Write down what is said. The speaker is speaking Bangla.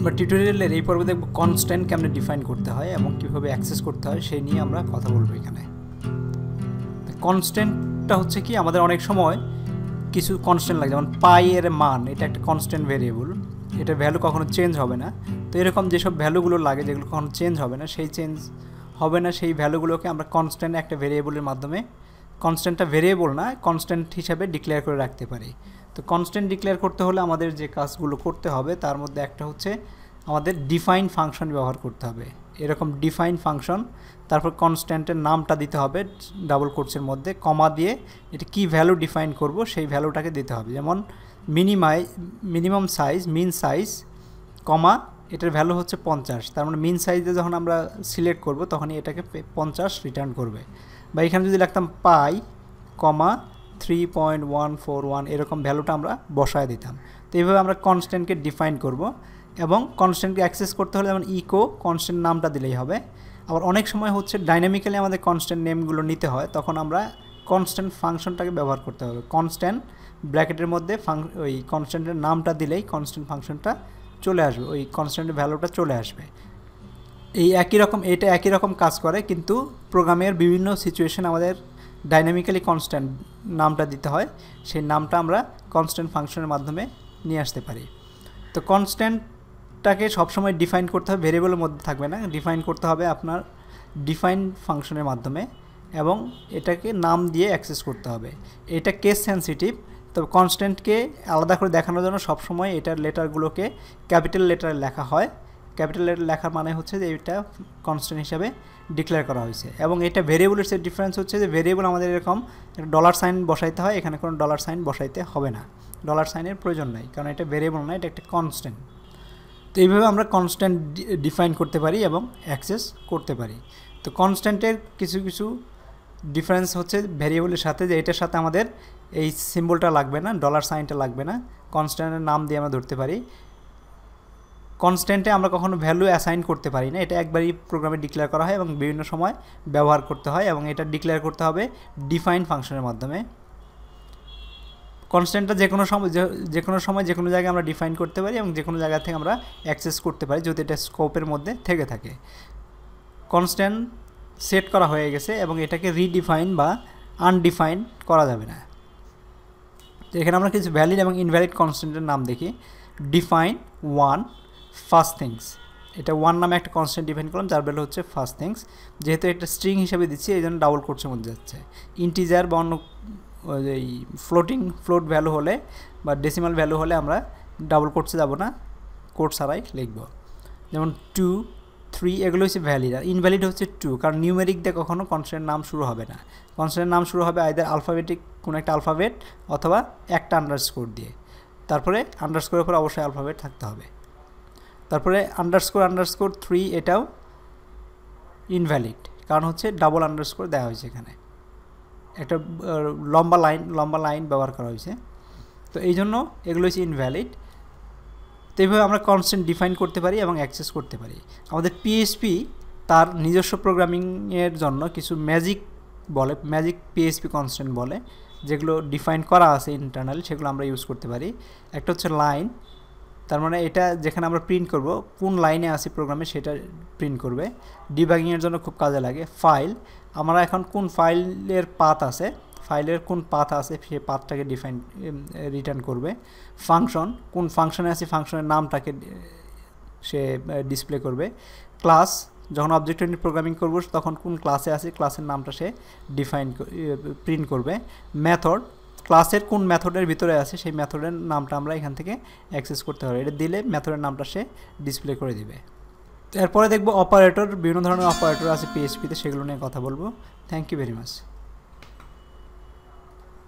আমরা টিউটোরিয়ালের এই পর্বে দেখব কনস্ট্যান্ট কেমনে ডিফাইন করতে হয় এবং কীভাবে অ্যাক্সেস করতে হয় সেই নিয়ে আমরা কথা বলবো এখানে। কনস্ট্যান্টটা হচ্ছে কি, আমাদের অনেক সময় কিছু কনস্ট্যান্ট লাগে, যেমন পাই এর মান, এটা একটা কনস্ট্যান্ট ভেরিয়েবল, এটা ভ্যালু কখনো চেঞ্জ হবে না। তো এরকম যেসব ভ্যালুগুলো লাগে যেগুলো কখনো চেঞ্জ হবে না, সেই ভ্যালুগুলোকে আমরা কনস্ট্যান্ট একটা ভেরিয়েবলের মাধ্যমে, কনস্ট্যান্টটা ভেরিয়েবল না, কনস্ট্যান্ট হিসাবে ডিক্লেয়ার করে রাখতে পারি। তো কনস্ট্যান্ট ডিক্লেয়ার করতে হলে আমাদের যে কাজগুলো করতে হবে তার মধ্যে একটা হচ্ছে আমাদের ডিফাইন ফাংশন ব্যবহার করতে হবে। এরকম ডিফাইন ফাংশন, তারপর কনস্ট্যান্টের নামটা দিতে হবে ডাবল কোটসের মধ্যে, কমা দিয়ে এটা কি ভ্যালু ডিফাইন করব সেই ভ্যালুটাকে দিতে হবে। যেমন মিনিমাম সাইজ, মিন সাইজ, কমা এটার ভ্যালু হচ্ছে 50, তার মানে মিন সাইজে যখন আমরা সিলেক্ট করব তখনই এটাকে 50 রিটার্ন করবে। বা এখানে যদি লিখতাম পাই কমা 3.141 এরকম ভ্যালুটা আমরা বসায় দিতাম। তো এইভাবে আমরা কনস্ট্যান্টকে ডিফাইন করব এবং কনস্ট্যান্টকে অ্যাক্সেস করতে হলে যেমন ইকো কনস্ট্যান্ট নামটা দিলেই হবে। আবার অনেক সময় হচ্ছে ডাইনামিক্যালি আমাদের কনস্ট্যান্ট নেমগুলো নিতে হয়, তখন আমরা কনস্ট্যান্ট ফাংশনটাকে ব্যবহার করতে হবে। কনস্ট্যান্ট ব্র্যাকেটের মধ্যে ওই কনস্ট্যান্টের নামটা দিলেই কনস্ট্যান্ট ফাংশনটা চলে আসবে, ওই কনস্ট্যান্টের ভ্যালুটা চলে আসবে। এটা একই রকম কাজ করে, কিন্তু প্রোগ্রামের বিভিন্ন সিচুয়েশন আমাদের ডাইনামিক্যালি কনস্ট্যান্ট নামটা দিতে হয়, সেই নামটা আমরা কনস্ট্যান্ট ফাংশনের মাধ্যমে নিয়ে আসতে পারি। তো কনস্ট্যান্টটাকে সবসময় ডিফাইন করতে হবে, ভেরিয়েবলের মধ্যে থাকবে না, ডিফাইন করতে হবে আপনার ডিফাইন ফাংশনের মাধ্যমে এবং এটাকে নাম দিয়ে অ্যাক্সেস করতে হবে। এটা কেস সেন্সিটিভ, তবে কনস্ট্যান্টকে আলাদা করে দেখানোর জন্য সবসময় এটার লেটারগুলোকে ক্যাপিটাল লেটারে লেখা হয়। ক্যাপিটাল লেটার লেখার মানে হচ্ছে যে এটা কনস্ট্যান্ট হিসাবে ডিক্লেয়ার করা হয়েছে। এবং এটা ভেরিয়েবলের যে ডিফারেন্স হচ্ছে যে ভেরিয়েবল আমাদের এরকম ডলার সাইন বসাইতে হয়, এখানে কোনো ডলার সাইন বসাইতে হবে না, ডলার সাইনের প্রয়োজন নাই, কারণ এটা ভেরিয়েবল না, এটা একটা কনস্ট্যান্ট। তো এইভাবে আমরা কনস্ট্যান্ট ডিফাইন করতে পারি এবং অ্যাক্সেস করতে পারি। তো কনস্ট্যান্টের কিছু ডিফারেন্স হচ্ছে ভেরিয়েবলের সাথে, যে এটার সাথে আমাদের এই সিম্বলটা লাগবে না, ডলার সাইনটা লাগবে না, কনস্ট্যান্টের নাম দিয়ে আমরা ধরতে পারি। কনস্ট্যান্টে আমরা কখনো ভ্যালু অ্যাসাইন করতে পারি না, এটা একবারই প্রোগ্রামে ডিক্লেয়ার করা হয় এবং বিভিন্ন সময় ব্যবহার করতে হয়, এবং এটা ডিক্লেয়ার করতে হবে ডিফাইন ফাংশনের মাধ্যমে। কনস্ট্যান্টটা যে কোনো সময় যে কোনো জায়গায় আমরা ডিফাইন করতে পারি এবং যে কোনো জায়গা থেকে আমরা অ্যাক্সেস করতে পারি যদি এটা স্কোপের মধ্যে থেকে থাকে। কনস্ট্যান্ট সেট করা হয়ে গেছে এবং এটাকে রিডিফাইন বা আনডিফাইন করা যাবে না। তো এখানে আমরা কিছু ভ্যালিড এবং ইনভ্যালিড কনস্ট্যান্টের নাম দেখি। ডিফাইন ওয়ান ফার্স্ট থিংস, এটা ওয়ান নামে একটা কনস্ট্যান্ট ডিফাইন করলাম যার ভ্যালু হচ্ছে ফার্স্ট থিংস, যেহেতু একটা স্ট্রিং হিসেবে দিচ্ছি এই জন্য ডাবল কোটসের মধ্যে যাচ্ছে। ইন্টিজার বা অন্য এই ফ্লোট ভ্যালু হলে বা ডেসিমাল ভ্যালু হলে আমরা ডাবল কোটসে যাব না, কোট ছাড়াই লিখব। যেমন 2, 3 এগুলো হচ্ছে ভ্যালিড, আর ইনভ্যালিড হচ্ছে 2, কারণ নিউমেরিক দিয়ে কখনো কনস্ট্যান্টের নাম শুরু হবে না। কনস্ট্যান্টের নাম শুরু হবে আইদার আলফাবেটিক কোনো একটা আলফাবেট অথবা একটা আন্ডারস্কোর দিয়ে, তারপরে আন্ডারস্কোরের উপর অবশ্যই আলফাবেট থাকতে হবে। তারপরে আন্ডারস্কোর 3 এটাও ইনভ্যালিড, কারণ হচ্ছে ডাবল আন্ডারস্কোর দেওয়া হয়েছে, এখানে একটা লম্বা লাইন ব্যবহার করা হয়েছে, তো এই জন্য এগুলো হচ্ছে ইনভ্যালিড। তো এইভাবে আমরা কনস্ট্যান্ট ডিফাইন করতে পারি এবং অ্যাক্সেস করতে পারি। আমাদের পিএইচপি তার নিজস্ব প্রোগ্রামিংয়ের জন্য কিছু ম্যাজিক পিএইচপি কনস্ট্যান্ট বলে, যেগুলো ডিফাইন করা আছে ইন্টারনাল, সেগুলো আমরা ইউজ করতে পারি। একটা হচ্ছে লাইন, তার মানে এটা যেখানে আমরা প্রিন্ট করব কোন লাইনে আছে প্রোগ্রামে সেটা প্রিন্ট করবে, ডিবাগিংয়ের জন্য খুব কাজে লাগে। ফাইল, আমরা এখন কোন ফাইলের পাথ আছে সেই পাথটাকে রিটার্ন করবে। ফাংশন, কোন ফাংশনে আছে ফাংশনের নামটাকে সে ডিসপ্লে করবে। ক্লাস, যখন অবজেক্ট ওরিয়েন্টেড প্রোগ্রামিং করব তখন কোন ক্লাসে আছে ক্লাসের নামটা সে প্রিন্ট করবে। মেথড, ক্লাসের কোন মেথডের ভিতরে আছে সেই মেথডের নামটা আমরা এখান থেকে অ্যাক্সেস করতে পারি, এটা দিলে মেথডের নামটা সে ডিসপ্লে করে দিবে। এরপরে দেখব অপারেটর, বিভিন্ন ধরনের অপারেটর আছে পিএইচপিতে, সেগুলো নিয়ে কথা বলবো। Thank you very much.